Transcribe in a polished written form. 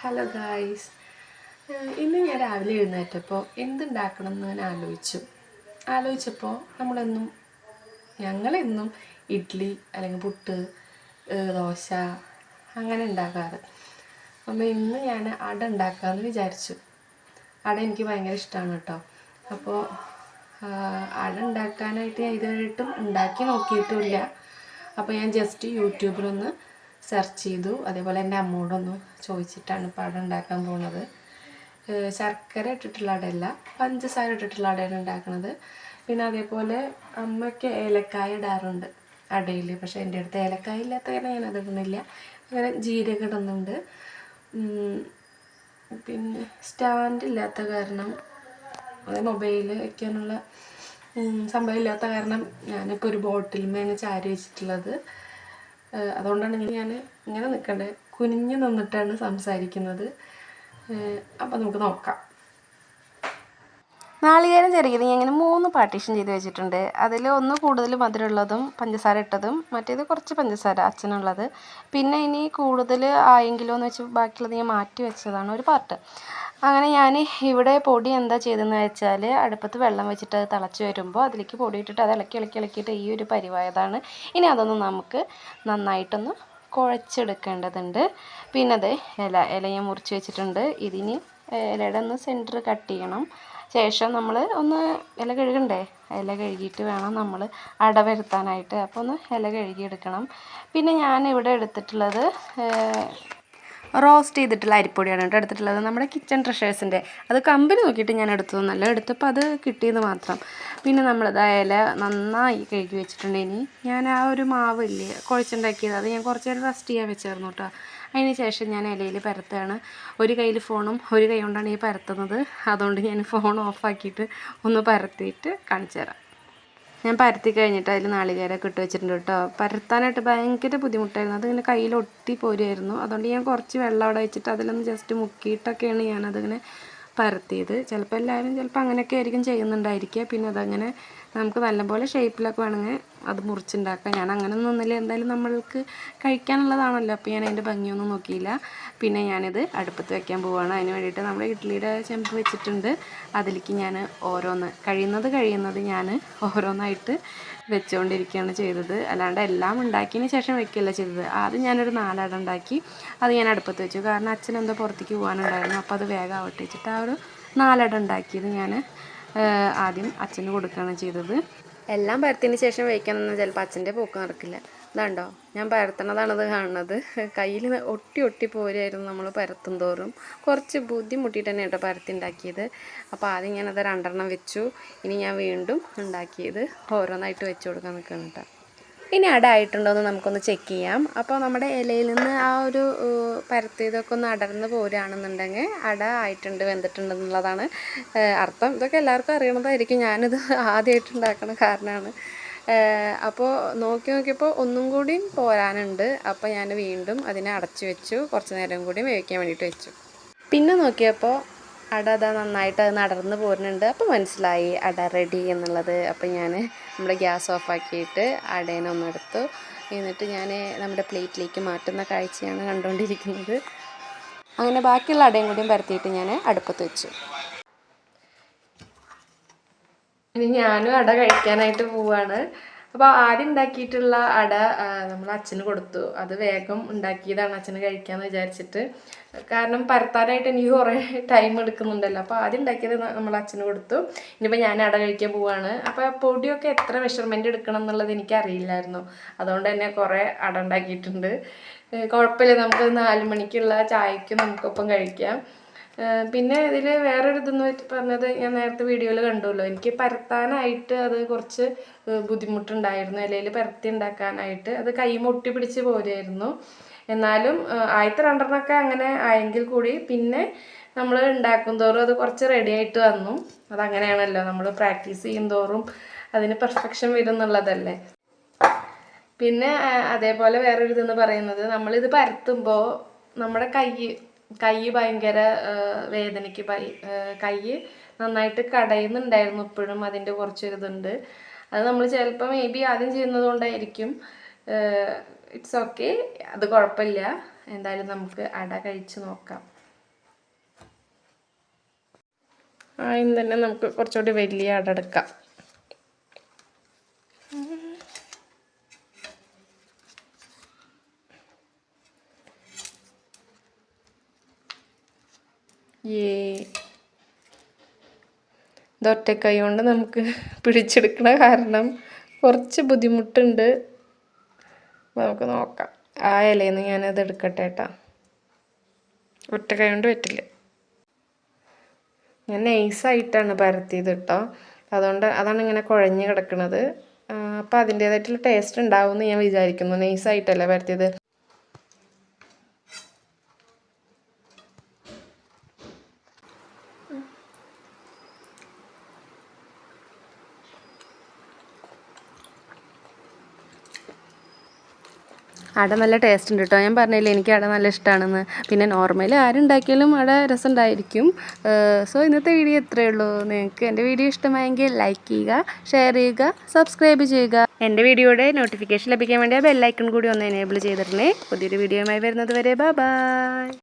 Hello guys, ഇന്ന് ഞാൻ രാവിലെ എഴുന്നേറ്റപ്പോൾ എന്തുണ്ടാക്കണം എന്ന് ഞാൻ ആലോചിച്ചപ്പോൾ ഞങ്ങളെന്നും ഇഡ്ഡലി അല്ലെങ്കിൽ പുട്ട്, ദോശ അങ്ങനെ ഉണ്ടാക്കാറ്. അപ്പോൾ ഇന്ന് ഞാൻ അട ഉണ്ടാക്കാമെന്ന് വിചാരിച്ചു. അട എനിക്ക് ഭയങ്കര ഇഷ്ടമാണ് കേട്ടോ. അപ്പോൾ അട ഉണ്ടാക്കാനായിട്ട് ഞാൻ ഇതുവരെയായിട്ടും ഉണ്ടാക്കി നോക്കിയിട്ടുമില്ല. അപ്പോൾ ഞാൻ ജസ്റ്റ് യൂട്യൂബിലൊന്ന് സെർച്ച് ചെയ്തു. അതേപോലെ എൻ്റെ അമ്മോടൊന്ന് ചോദിച്ചിട്ടാണ് ഇപ്പോൾ അട ഉണ്ടാക്കാൻ പോകുന്നത്. ശർക്കര ഇട്ടിട്ടുള്ള അടയല്ല, പഞ്ചസാര ഇട്ടിട്ടുള്ള അടയാണ് ഉണ്ടാക്കുന്നത്. പിന്നെ അതേപോലെ അമ്മയ്ക്ക് ഏലക്കായ ഇടാറുണ്ട് അടയിൽ. പക്ഷേ എൻ്റെ അടുത്ത് ഏലക്കായ ഇല്ലാത്ത കാരണം ഞാനത് ഇടുന്നില്ല. അങ്ങനെ ജീരകം ഇടുന്നുണ്ട്. പിന്നെ സ്റ്റാൻഡ് ഇല്ലാത്ത കാരണം, മൊബൈൽ വയ്ക്കാനുള്ള സംഭവം ഇല്ലാത്ത കാരണം ഞാനിപ്പോൾ ഒരു ബോട്ടിൽമേണ് ചാരി വെച്ചിട്ടുള്ളത്. അതുകൊണ്ടാണ് ഞാൻ ഇങ്ങനെ നിൽക്കണ്ടേ, കുനിഞ്ഞ് നിന്നിട്ടാണ് സംസാരിക്കുന്നത്. അപ്പോൾ നമുക്ക് നോക്കാം. നാളികേരം ചെറിയത് ഞാൻ ഇങ്ങനെ 3 പാർട്ടീഷൻ ചെയ്ത് വെച്ചിട്ടുണ്ട്. അതിൽ ഒന്ന് കൂടുതൽ മധുരമുള്ളതും പഞ്ചസാര ഇട്ടതും, മറ്റേത് കുറച്ച് പഞ്ചസാര അച്ഛനുള്ളത്. പിന്നെ ഇനി കൂടുതൽ ആയെങ്കിലോ എന്ന് വെച്ച് ബാക്കിയുള്ളത് ഞാൻ മാറ്റി വെച്ചതാണ് ഒരു പാർട്ട്. അങ്ങനെ ഞാൻ ഇവിടെ പൊടി എന്താ ചെയ്തതെന്ന് വെച്ചാൽ, അടുപ്പത്ത് വെള്ളം വെച്ചിട്ട് അത് തിളച്ച് വരുമ്പോൾ അതിലേക്ക് പൊടി ഇട്ടിട്ട് അത് ഇളക്കിയിട്ട് ഈ ഒരു പരിവായതാണ്. ഇനി അതൊന്ന് നമുക്ക് നന്നായിട്ടൊന്ന് കുഴച്ചെടുക്കേണ്ടതുണ്ട്. പിന്നെ അത് ഇല ഞാൻ മുറിച്ച് വെച്ചിട്ടുണ്ട്. ഇതിന് ഇലയുടെ ഒന്ന് സെൻറ്റർ കട്ട് ചെയ്യണം. ശേഷം നമ്മൾ ഒന്ന് ഇല കഴുകണ്ടേ, ഇല കഴുകിയിട്ട് വേണം നമ്മൾ അട വരുത്താനായിട്ട്. അപ്പോൾ ഒന്ന് ഇല കഴുകിയെടുക്കണം. പിന്നെ ഞാൻ ഇവിടെ എടുത്തിട്ടുള്ളത് റോസ്റ്റ് ചെയ്തിട്ടുള്ള അരിപ്പൊടിയാണ് കേട്ടോ എടുത്തിട്ടുള്ളത്. നമ്മുടെ കിച്ചൺ ട്രഷേഴ്സിൻ്റെ അത് കമ്പനി നോക്കിയിട്ട് ഞാൻ എടുത്തതൊന്നുമല്ല, എടുത്തപ്പോൾ അത് കിട്ടിയെന്ന് മാത്രം. പിന്നെ നമ്മളത് ഇല നന്നായി കഴുകി വെച്ചിട്ടുണ്ട്. ഇനി ഞാൻ ആ ഒരു മാവില്ലേ കുഴച്ചുണ്ടാക്കിയത്, അത് ഞാൻ കുറച്ച് നേരം റെസ്റ്റ് ചെയ്യാൻ വെച്ചായിരുന്നു കേട്ടോ. അതിന് ശേഷം ഞാൻ ഇലയിൽ പരത്തുകയാണ്. ഒരു കയ്യിൽ ഫോണും ഒരു കൈ കൊണ്ടാണ് ഈ പരത്തുന്നത്. അതുകൊണ്ട് ഞാൻ ഫോൺ ഓഫാക്കിയിട്ട് ഒന്ന് പരത്തിയിട്ട് കാണിച്ചു തരാം. ഞാൻ പരത്തി കഴിഞ്ഞിട്ട് അതിൽ നാളികേരമൊക്കെ ഇട്ട് വെച്ചിട്ടുണ്ട് കേട്ടോ. പരത്താനായിട്ട് ഭയങ്കര ബുദ്ധിമുട്ടായിരുന്നു, അതിങ്ങനെ കയ്യിൽ ഒട്ടി പോരുമായിരുന്നു. അതുകൊണ്ട് ഞാൻ കുറച്ച് വെള്ളം അവിടെ വെച്ചിട്ട് അതിലൊന്ന് ജസ്റ്റ് മുക്കിയിട്ടൊക്കെയാണ് ഞാനതിങ്ങനെ പരത്തിയത്. ചിലപ്പോൾ അങ്ങനെയൊക്കെ ആയിരിക്കും ചെയ്യുന്നുണ്ടായിരിക്കുക. പിന്നെ അതങ്ങനെ നമുക്ക് നല്ലപോലെ ഷേപ്പിലൊക്കെ വേണമെങ്കിൽ അത് മുറിച്ചുണ്ടാക്കാം. ഞാൻ അങ്ങനെയൊന്നും ഒന്നുമില്ല, എന്തായാലും നമ്മൾക്ക് കഴിക്കാനുള്ളതാണല്ലോ. അപ്പോൾ ഞാൻ അതിൻ്റെ ഭംഗിയൊന്നും നോക്കിയില്ല. പിന്നെ ഞാനിത് അടുപ്പത്ത് വെക്കാൻ പോവുകയാണ്. അതിന് വേണ്ടിയിട്ട് നമ്മൾ ഇഡ്ഡലിയുടെ ചെമ്പ് വെച്ചിട്ടുണ്ട്. അതിലേക്ക് ഞാൻ കഴിയുന്നത് ഞാൻ ഓരോന്നായിട്ട് വെച്ചുകൊണ്ടിരിക്കുകയാണ് ചെയ്തത്. അല്ലാണ്ട് എല്ലാം ഉണ്ടാക്കിയതിന് ശേഷം വെക്കുകയല്ല ചെയ്തത്. ആദ്യം ഞാനൊരു 4 അട ഉണ്ടാക്കി, അത് ഞാൻ അടുപ്പത്ത് വെച്ചു. കാരണം അച്ഛനെന്തോ പുറത്തേക്ക് പോകാനുണ്ടായിരുന്നു. അപ്പോൾ അത് വേഗം ആവട്ടെ വെച്ചിട്ട് ആ ഒരു 4 അട ഉണ്ടാക്കിയത് ഞാൻ ആദ്യം അച്ഛന് കൊടുക്കുകയാണ് ചെയ്തത്. എല്ലാം പരത്തിയതിന് ശേഷം വയ്ക്കാനൊന്നും ചിലപ്പോൾ അച്ഛൻ്റെ പോക്ക് നടക്കില്ല. ഇതാണ്ടോ ഞാൻ പരത്തണതാണത് കാണുന്നത്. കയ്യിൽ ഒട്ടി പോരുമായിരുന്നു നമ്മൾ പരത്തും തോറും. കുറച്ച് ബുദ്ധിമുട്ടിയിട്ട് തന്നെ കേട്ടോ പരത്തി ഉണ്ടാക്കിയത്. അപ്പോൾ ആദ്യം ഞാനത് 2 വെച്ചു. ഇനി ഞാൻ വീണ്ടും ഉണ്ടാക്കിയത് ഓരോന്നായിട്ട് വെച്ച് കൊടുക്കാൻ നിൽക്കുകയാണ് കേട്ടോ. ഇനി അട ആയിട്ടുണ്ടോ എന്ന് നമുക്കൊന്ന് ചെക്ക് ചെയ്യാം. അപ്പോൾ നമ്മുടെ ഇലയിൽ നിന്ന് ആ ഒരു പരത്തിയതൊക്കെ ഒന്ന് അടർന്ന് പോരുകയാണെന്നുണ്ടെങ്കിൽ അട ആയിട്ടുണ്ട്, വെന്തിട്ടുണ്ടെന്നുള്ളതാണ് അർത്ഥം. ഇതൊക്കെ എല്ലാവർക്കും അറിയണതായിരിക്കും, ഞാനിത് ആദ്യമായിട്ട് ഉണ്ടാക്കണ കാരണമാണ്. അപ്പോൾ നോക്കിയപ്പോൾ ഒന്നും കൂടി പോരാനുണ്ട്. അപ്പോൾ ഞാൻ വീണ്ടും അതിനെ അടച്ചു വെച്ചു, കുറച്ച് നേരം കൂടി വേവിക്കാൻ വേണ്ടിയിട്ട് വെച്ചു. പിന്നെ നോക്കിയപ്പോൾ അട അതാ നന്നായിട്ട് അത് നടന്ന് പോരുന്നുണ്ട്. അപ്പോൾ മനസ്സിലായി അട റെഡി എന്നുള്ളത്. അപ്പോൾ ഞാൻ നമ്മുടെ ഗ്യാസ് ഓഫാക്കിയിട്ട് അടേനെ ഒന്നെടുത്തു. എന്നിട്ട് ഞാൻ നമ്മുടെ പ്ലേറ്റിലേക്ക് മാറ്റുന്ന കാഴ്ചയാണ് കണ്ടുകൊണ്ടിരിക്കുന്നത്. അങ്ങനെ ബാക്കിയുള്ള അടയും കൂടിയും പരത്തിയിട്ട് ഞാൻ അടുപ്പത്ത് വെച്ചു. ഇനി ഞാനും അട കഴിക്കാനായിട്ട് പോവാണ്. അപ്പോൾ ആദ്യം ഉണ്ടാക്കിയിട്ടുള്ള അട നമ്മൾ അച്ഛന് കൊടുത്തു. അത് വേഗം ഉണ്ടാക്കിയതാണ് അച്ഛന് കഴിക്കാമെന്ന് വിചാരിച്ചിട്ട്. കാരണം പരത്താനായിട്ട് എനിക്ക് കുറേ ടൈം എടുക്കുന്നുണ്ടല്ലോ. അപ്പോൾ ആദ്യം ഉണ്ടാക്കിയത് നമ്മൾ അച്ഛന് കൊടുത്തു. ഇനിയിപ്പോൾ ഞാൻ അട കഴിക്കാൻ പോവാണ്. അപ്പോൾ പൊടിയൊക്കെ എത്ര മെഷർമെൻറ്റ് എടുക്കണം എന്നുള്ളത് എനിക്കറിയില്ലായിരുന്നു. അതുകൊണ്ട് തന്നെ കുറേ അട ഉണ്ടാക്കിയിട്ടുണ്ട്. കുഴപ്പമില്ല, നമുക്ക് 4 മണിക്കുള്ള ചായക്ക് നമുക്കൊപ്പം കഴിക്കാം. പിന്നെ ഇതിൽ വേറൊരു ഇതെന്ന് പറഞ്ഞത്, ഞാൻ നേരത്തെ വീഡിയോയിൽ കണ്ടുവല്ലോ, എനിക്ക് പരത്താനായിട്ട് അത് കുറച്ച് ബുദ്ധിമുട്ടുണ്ടായിരുന്നു. ഇലയിൽ പരത്തി ഉണ്ടാക്കാനായിട്ട് അത് കൈമൊട്ടി പിടിച്ച് പോരുമായിരുന്നു. എന്നാലും ആദ്യത്തെ 2 അങ്ങനെ ആയെങ്കിൽ കൂടി പിന്നെ നമ്മൾ ഉണ്ടാക്കും തോറും അത് കുറച്ച് റെഡി ആയിട്ട് വന്നു. അതങ്ങനെയാണല്ലോ, നമ്മൾ പ്രാക്ടീസ് ചെയ്യും തോറും അതിന് പെർഫെക്ഷൻ വരും എന്നുള്ളതല്ലേ. പിന്നെ അതേപോലെ വേറൊരു ഇതെന്ന് പറയുന്നത്, നമ്മളിത് പരത്തുമ്പോൾ നമ്മുടെ കൈ ഭയങ്കര വേദനയ്ക്ക് കൈ നന്നായിട്ട് കടയുന്നുണ്ടായിരുന്നു. ഇപ്പോഴും അതിൻ്റെ കുറച്ചൊരിതുണ്ട്. അത് നമ്മൾ ചിലപ്പോൾ മേ ബി ആദ്യം ചെയ്യുന്നത് കൊണ്ടായിരിക്കും. ഇറ്റ്സ് ഓക്കെ, അത് കുഴപ്പമില്ല. എന്തായാലും നമുക്ക് അട കഴിച്ച് നോക്കാം. ആദ്യം തന്നെ നമുക്ക് കുറച്ചുകൂടി വലിയ അട എടുക്കാം. ഇതൊറ്റക്കൈ കൊണ്ട് നമുക്ക് പിടിച്ചെടുക്കണ കാരണം കുറച്ച് ബുദ്ധിമുട്ടുണ്ട്. നമുക്ക് നോക്കാം. ആ ഇലയിൽ നിന്ന് ഞാനത് എടുക്കട്ടെ കേട്ടോ. ഒറ്റ കൈ കൊണ്ട് പറ്റില്ല. ഞാൻ നൈസായിട്ടാണ് പരത്തിയത് കേട്ടോ. അതാണ് ഇങ്ങനെ കുഴഞ്ഞ് കിടക്കുന്നത്. അപ്പോൾ അതിൻ്റേതായിട്ടുള്ള ടേസ്റ്റ് ഉണ്ടാവുമെന്ന് ഞാൻ വിചാരിക്കുന്നു. നൈസായിട്ടല്ലേ പരത്തിയത്. അട നല്ല ടേസ്റ്റ് ഉണ്ട് കേട്ടോ. ഞാൻ പറഞ്ഞില്ലേ എനിക്ക് അട നല്ല ഇഷ്ടമാണെന്ന്. പിന്നെ നോർമലി ആരുണ്ടാക്കിയാലും അട രസമുണ്ടായിരിക്കും. സോ ഇന്നത്തെ വീഡിയോ ഇത്രയേ ഉള്ളൂ. നിങ്ങൾക്ക് എൻ്റെ വീഡിയോ ഇഷ്ടമായെങ്കിൽ ലൈക്ക് ചെയ്യുക, ഷെയർ ചെയ്യുക, സബ്സ്ക്രൈബ് ചെയ്യുക. എൻ്റെ വീഡിയോയുടെ നോട്ടിഫിക്കേഷൻ ലഭിക്കാൻ വേണ്ടി ആ ബെല്ലൈക്കൺ കൂടി ഒന്ന് എനേബിൾ ചെയ്തിടണേ. പുതിയൊരു വീഡിയോയുമായി വരുന്നത് വരെ ബൈ.